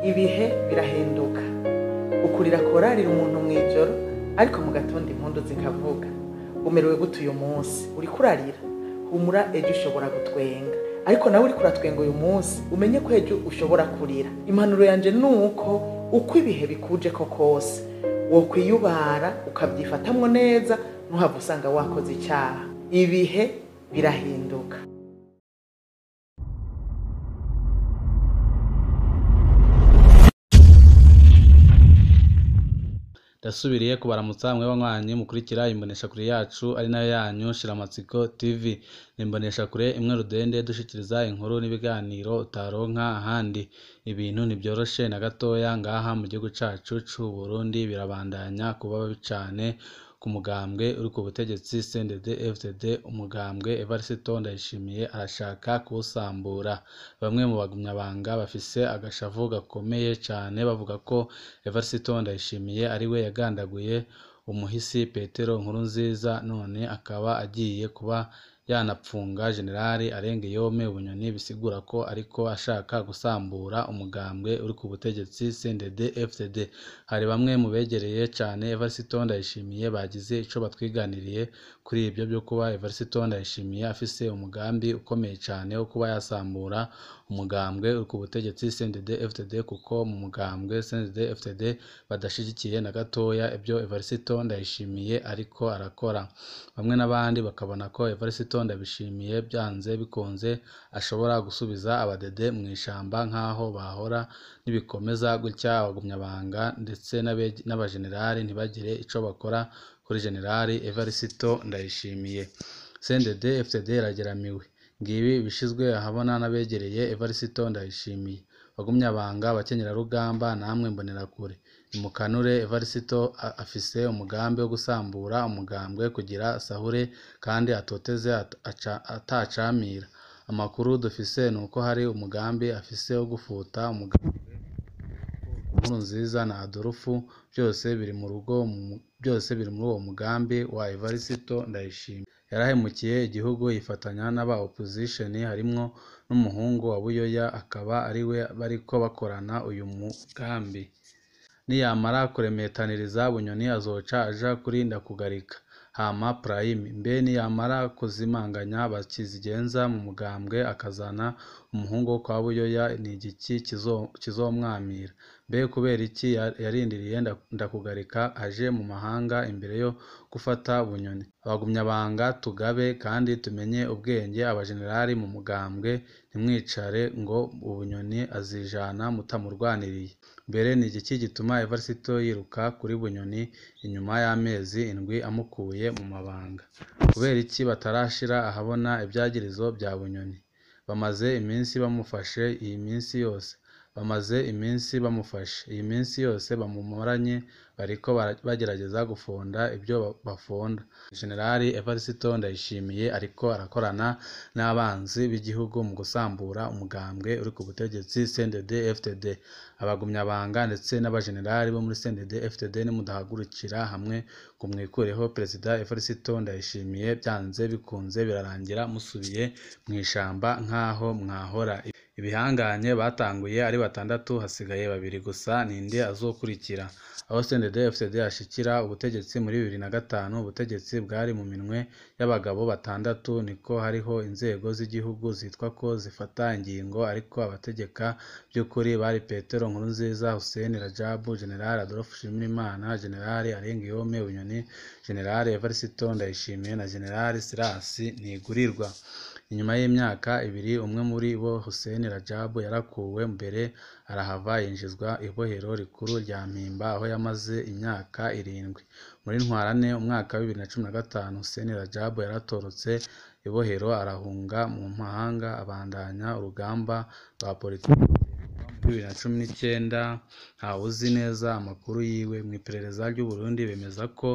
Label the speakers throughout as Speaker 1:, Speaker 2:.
Speaker 1: ibihe birahinduka. Ukurira korarira umuntu mw'ijoro, ariko mu gatondo impundu zikavuga. Umerewe gute uyu munsi? Uriko urarira? Humura, ejo ushobora gutwenga. Ariko nawe uriko uratwenga uyu munsi, umenye ko ejo ushobora kurira. Impanuro yanje nuko uko ibihe bikujeko kose, wokwiyubara ukavyifatamwo neza, ntuhave usanga wakoze icyaha. Ibihe birahinduka.
Speaker 2: Ndasubiriye kubaramutsa mwe banywanyi mukurikira imboneshakure yacu ari nayo yanyu Shiramatsiko TV. Ni imboneshakure imwe rudende dushikiriza inkuru n'ibiganiro utaronka ahandi. Ibintu ntibyoroshe na gatoya ngaha mu gihugu cacu c'u Burundi, birabandanya kuba bibi cane ku mugambwe uri ku butegetsi CNDD-FDD. Umugambwe Evariste Ndayishimiye arashaka kuwusambura. Bamwe mu bagumyabanga bafise agashavu gakomeye cane, bavuga ko Evariste Ndayishimiye ari we yagandaguye umuhisi Petero Nkurunziza, none akaba agiye kuba yanapfunga Generali Arengiyome Bunyoni, bisigura ko ariko ashaka gusambura umugambwe uri ku butegetsi CNDD-FDD. Hari bamwe mu begereye cane Evariste Ndayishimiye bagize ico batwiganiriye kuri ibyo byo kuba Evariste Ndayishimiye afise umugambi ukomeye cane wo kuba yasambura umugambwe uri ku butegetsi CNDD-FDD, kuko mu mugambwe CNDD-FDD badashigikiye na gatoya ibyo Evariste Ndayishimiye ariko arakora. Bamwe n'abandi bakabona ko Evariste Ndayishimiye byanze bikunze ashobora gusubiza abadede mu ishamba nk'aho bahora, nibikomeza gutya abagumyabanga ndetse n'abajenerali ntibagire ico bakora kuri Generali Evariste Ndayishimiye. CNDD-FDD irageramiwe. Ngibi bishizwe ahabona n'abegereye Evariste Ndayishimiye. Bagumyabanga, abakenyerarugamba, namwe mbonerakure, nimukanure. Evariste afise umugambi wo gusambura umugambwe kugira asahure kandi atoteze atacamira. Amakuru dufise nuko hari umugambi afise wo gufuta umugambwe Nkurunziza na Adolfu, byose biri muri uwo mugambi wa Evariste Ndayishimiye. Yarahemukiye igihugu yifatanya n'aba opposition, harimwo n'umuhungu wa Buyoya, akaba ari we bariko bakorana uyu mugambi. Niyamara kuremetaniriza Bunyoni azoca aja kuri Ndakugarika hama Prime. Mbe niyamara kuzimanganya bakizigenza mu mugambwe akazana umuhungu kwa Buyoya, ni igiki kizomwamira? Mbe kubera iki yarindiriye Ndakugarika aje mu mahanga imbere yo gufata Bunyoni? Abagumyabanga tugabe kandi tumenye ubwenge abajenerali mu mugambwe, ntimwicare ngo Bunyoni azijana mutamurwaniriye. Mbere ni igiki gituma Evariste yiruka kuri Bunyoni inyuma y'amezi 7 amukuye mu mabanga? Kubera iki batarashira ahabona ibyagirizo bya Bunyoni? Bamaze iminsi bamufashe, iyi minsi yose bamumaranye bariko bagerageza gufonda ibyo bafonda. Generali Evariste Ndayishimiye ariko arakorana n'abanzi b'igihugu mu gusambura umugambwe uri ku butegetsi CNDD-FDD. Abagumyabanga ndetse n'abajenerali bo muri CNDD-FDD nimudahagurukira hamwe ngo mwikureho Perezida Evariste Ndayishimiye, byanze bikunze birarangira musubiye mu ishamba nk'aho mwahora. Ibihanganye batanguye ari 6, hasigaye 2 gusa. Ninde azokurikira? Aho CNDD-FDD ashikira ubutegetsi muri 2005, ubutegetsi bwari mu minwe y'abagabo 6, niko hariho inzego z'igihugu zitwa ko zifata ingingo, ariko abategeka by'ukuri bari Petero Nkurunziza, Hussein Rajab, General Adolphe Nshimirimana, General Arengiyome Bunyoni, General Evariste Ndayishimiye na General Silas Ntigurirwa. Inyuma y'imyaka 2, umwe muri bo Hussein Rajab yarakuwe mbere arahava yinjizwa ibohero rikuru rya Mpimba, aho yamaze imyaka 7. Muri Ntwarante umwaka wa 2015, Hussein Rajab yaratorotse ibohero arahunga mu mahanga, abandanya urugamba rwa politiki. Muri 2019 ntawuzi neza amakuru yiwe. Mu iperereza ry'u Burundi bemeza ko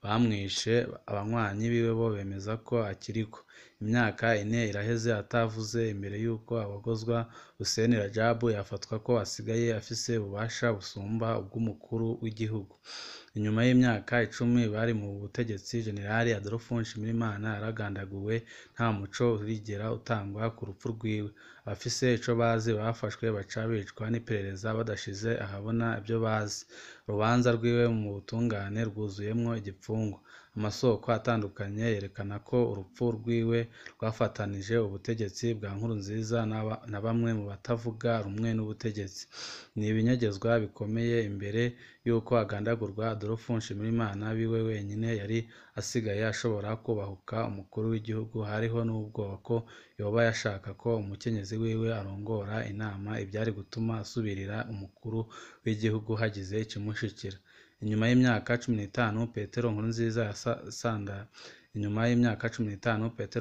Speaker 2: bamwishe, abanywanyi biwe bo bemeza ko akiriko. Imyaka 4 iraheze atavuze imbere y'uko abogozwa Hussein Rajab yafatwa ko asigaye afise ububasha busumba ubw'umukuru w'igihugu. Inyuma y'imyaka 10 bari mu butegetsi, General Adolphe Nshimirimana yaragandaguwe nta muco urigera utangwa ku rupfu rwiwe. Abafise ico bazi bafashwe baca bicwa n'iperereza badashize ahabona ibyo bazi. Urubanza rwiwe mu butungane rwuzuyemwo igipfungu. Amasoko atandukanye yerekana ko urupfu rwiwe rwafatanije ubutegetsi bwa Nkurunziza na bamwe mu batavuga rumwe n'ubutegetsi. Ni ibinyegezwa bikomeye imbere y'uko agandagurwa. Adolphe Nshimirimana biwe wenyine yari asigaye ashobora kubahuka umukuru w'igihugu. Hariho n'ubwoba ko yoba yashaka ko umukenyezi wiwe arongora inama ibyari gutuma asubirira umukuru w'igihugu hagize ikimushikira. Inyuma y'imyaka 15 Petero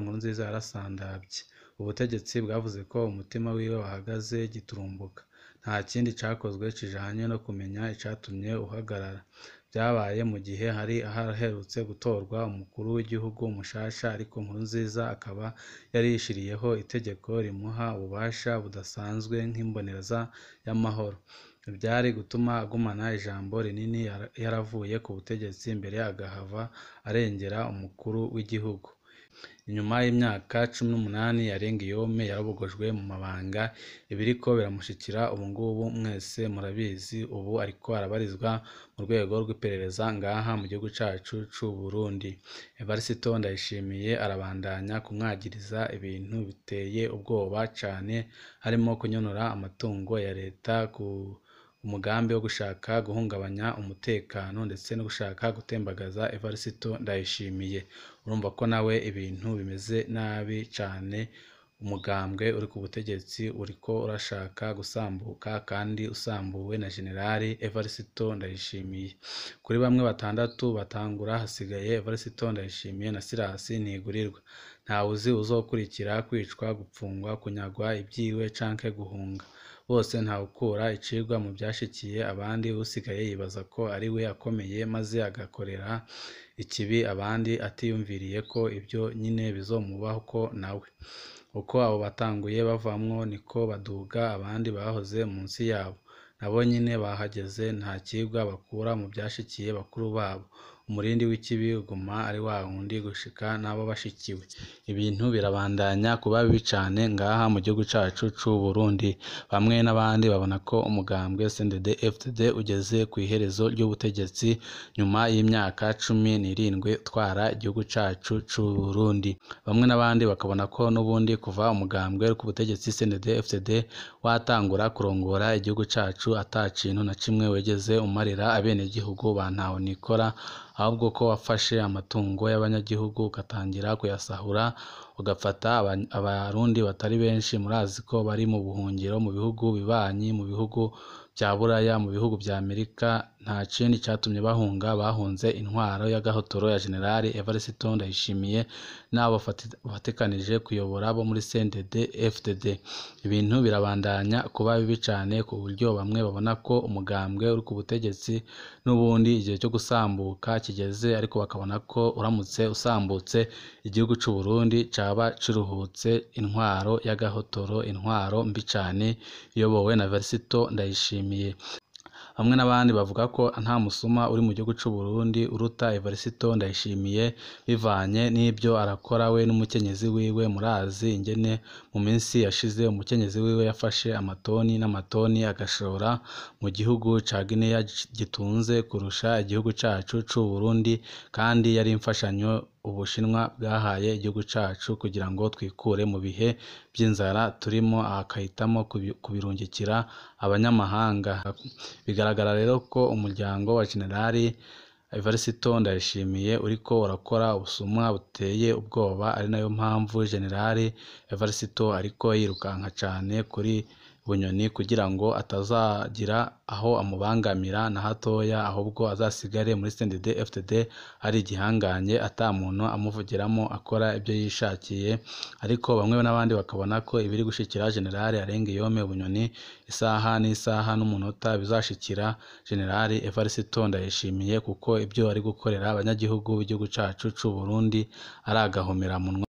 Speaker 2: Nkurunziza yarasandavye. Ubutegetsi bwavuze ko umutima wiwe wahagaze giturumbuka. Nta kindi cakozwe kijanye no kumenya icatumye uhagarara. Byabaye mu gihe hari aherutse gutorwa umukuru w'igihugu mushasha, ariko Nkurunziza akaba yarishiriyeho itegeko rimuha ububasha budasanzwe nk'imboneza y'amahoro. Byari gutuma agumana ijambo rinini yaravuye ku butegetsi mbere agahava arengera umukuru w'igihugu. Inyuma y'imyaka 18 Yarengiyome yarabogojwe mu mabanga. Ibiriko biramushikira ubu ngubu mwese murabizi. Ubu ariko arabarizwa mu rwego rw'iperereza ngaha mu gihugu cacu c'u Burundi. Evariste Ndayishimiye arabandanya kumwagiriza ibintu biteye ubwoba cane, harimo kunyonora amatungo ya leta, ku umugambi wo gushaka guhungabanya umutekano ndetse no gushaka gutembagaza Evariste Ndayishimiye. Urumva ko nawe ibintu bimeze nabi cane. Umugambwe uri ku butegetsi uriko urashaka gusambuka, kandi usambuwe na General Evariste Ndayishimiye. Kuri bamwe batandatu batangura, hasigaye Evariste Ndayishimiye na Silas Ntigurirwa. Ntawuzi uzokurikira kwicwa, gupfungwa, kunyagwa ibyiwe canke guhunga. Bose ntawukura icigwa mu byashikiye abandi. Usigaye yibaza ko ari we akomeye maze agakorera ikibi abandi atiyumviriye ko ibyo nyine bizomubaho ko nawe. Uko abo batanguye bavamwo niko baduga abandi bahoze munsi yabo. Nabo nyine bahageze nta kigwa bakura mu byashikiye bakuru babo. Umurindi w'ikibi uguma ari wa wundi gushika nabo bashikiwe. Ibintu birabandanya kuba bibi cane ngaha mu gihugu cacu c'u Burundi. Bamwe n'abandi babona ko umugambwe CNDD-FDD ugeze ku iherezo ry'ubutegetsi nyuma y'imyaka 17 utwara igihugu cacu c'u Burundi. Bamwe n'abandi bakabona ko n'ubundi kuva umugambwe ku butegetsi CNDD-FDD watangura kurongora igihugu cacu atakintu na kimwe wegeze umarira abenegihugu ba ntaho nikora, ahubwo ko wafashe amatungo y'abanyagihugu ugatangira kuyasahura, ugafata abarundi batari benshi murazi ko bari mu buhungiro mu bihugu bibanyi, mu bihugu bya Buraya, mu bihugu bya Amerika. Nta kindi cyatumye bahunga, bahunze intwaro y'agahotoro ya General Evariste Ndayishimiye n'abo batekanije kuyobora bo muri CNDD-FDD. Ibintu birabandanya kuba bibi cyane ku buryo bamwe babona ko umugambwe uri ku butegetsi n'ubundi igihe cyo gusambuka kigeze, ariko bakabona ko uramutse usambutse igihugu cy'u Burundi caba ciruhutse intwaro y'agahotoro, intwaro mbi cyane iyobowe na Evariste Ndayishimiye. Hamwe n'abandi bavuga ko nta musuma uri mu gihugu cy'u Burundi uruta Evariste Ndayishimiye, bivanye n'ibyo arakora we n'umukenyezi wiwe. Murazi ingene mu minsi yashize umukenyezi wiwe yafashe amatoni n'amatoni agashora mu gihugu ca Guinea gitunze kurusha igihugu cacu c'u Burundi, kandi yari imfashanyo Ubushinwa bwahaye igihugu cacu kugira ngo twikure mu bihe by'inzara turimo, akahitamo kubirungikira abanyamahanga. Bigaragara rero ko umuryango wa General Evariste Ndayishimiye uriko urakora ubusumwa buteye ubwoba, ari nayo mpamvu General Evariste ariko yirukanka cane kuri Bunyoni kugira ngo atazagira aho amubangamira na hatoya, ahubwo azasigare muri CNDD-FDD ari igihanganye ata muntu amuvugiramo akora ibyo yishakiye. Ariko bamwe n'abandi bakabona ko ibiri gushikira General Yarengiyome Bunyoni isaha n'isaha n'umunota bizashikira General Evariste Ndayishimiye, kuko ibyo ari gukorera abanyagihugu b'igihugu cacu c'u Burundi ari agahomera munwa.